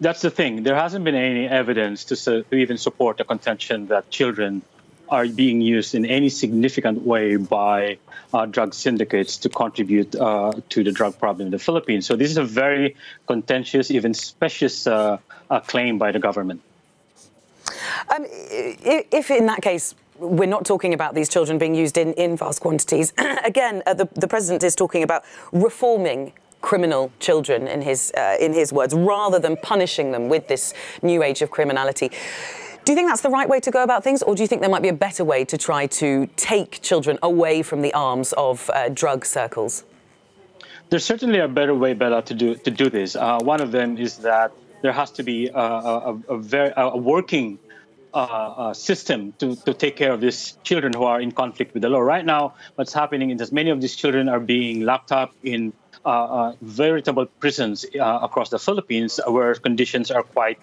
That's the thing. There hasn't been any evidence to even support the contention that children are being used in any significant way by drug syndicates to contribute to the drug problem in the Philippines. So this is a very contentious, even specious claim by the government. If in that case, we're not talking about these children being used in vast quantities, again, the president is talking about reforming criminal children, in his words, rather than punishing them with this new age of criminality. Do you think that's the right way to go about things, or do you think there might be a better way to try to take children away from the arms of drug circles? There's certainly a better way, Bella, to do this. One of them is that there has to be a working system to take care of these children who are in conflict with the law. Right now, what's happening is that many of these children are being locked up in veritable prisons across the Philippines, where conditions are quite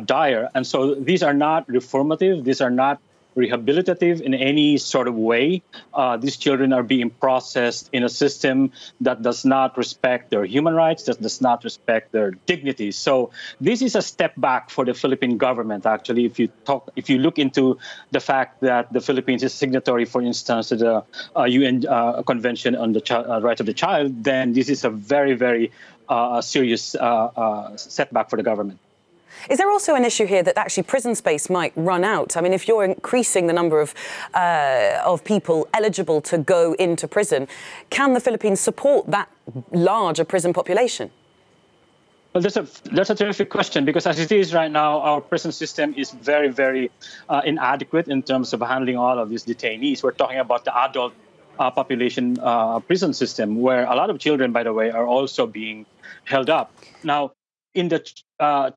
dire. And so these are not reformative. These are not rehabilitative in any sort of way. These children are being processed in a system that does not respect their human rights, that does not respect their dignity. So this is a step back for the Philippine government, actually. If you look into the fact that the Philippines is signatory, for instance, to the UN Convention on the Rights of the Child, then this is a very, very serious setback for the government. Is there also an issue here that actually prison space might run out? I mean, if you're increasing the number of people eligible to go into prison, can the Philippines support that larger prison population? Well, that's a terrific question, because as it is right now, our prison system is very, very inadequate in terms of handling all of these detainees. We're talking about the adult population prison system, where a lot of children, by the way, are also being held up. Now, in the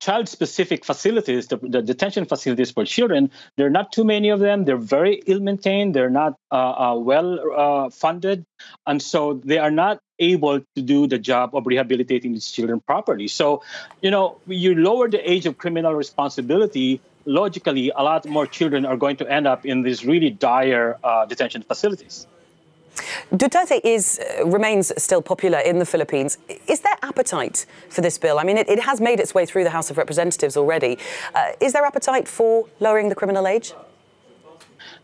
child-specific facilities, the detention facilities for children, there are not too many of them. They're very ill-maintained. They're not well funded. And so they are not able to do the job of rehabilitating these children properly. So, you lower the age of criminal responsibility, logically, a lot more children are going to end up in these really dire detention facilities. Duterte remains still popular in the Philippines. Is there appetite for this bill? I mean, it has made its way through the House of Representatives already. Is there appetite for lowering the criminal age?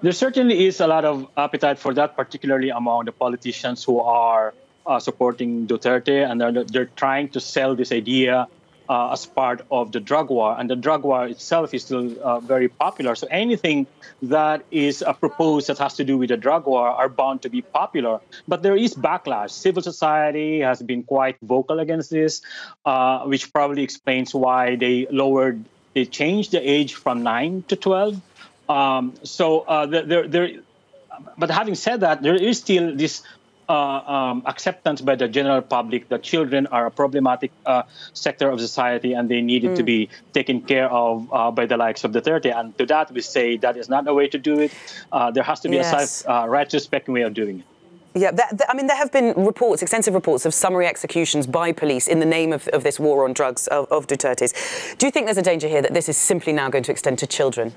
There certainly is a lot of appetite for that, particularly among the politicians who are supporting Duterte, and they're trying to sell this idea as part of the drug war. And the drug war itself is still very popular. So anything that is proposed that has to do with the drug war are bound to be popular. But there is backlash. Civil society has been quite vocal against this, which probably explains why they changed the age from 9 to 12. But having said that, there is still this acceptance by the general public that children are a problematic sector of society, and they needed to be taken care of by the likes of Duterte. And to that, we say that is not the way to do it. There has to be a right-respecting way of doing it. Yeah, I mean, there have been extensive reports of summary executions by police in the name of this war on drugs of Duterte's. Do you think there's a danger here that this is simply now going to extend to children?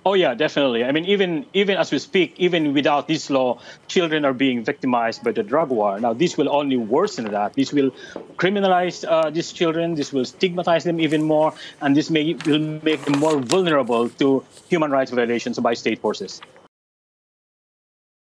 Oh, yeah, definitely. I mean, even as we speak, even without this law, children are being victimized by the drug war. Now, this will only worsen that. This will criminalize these children. This will stigmatize them even more. And this will make them more vulnerable to human rights violations by state forces.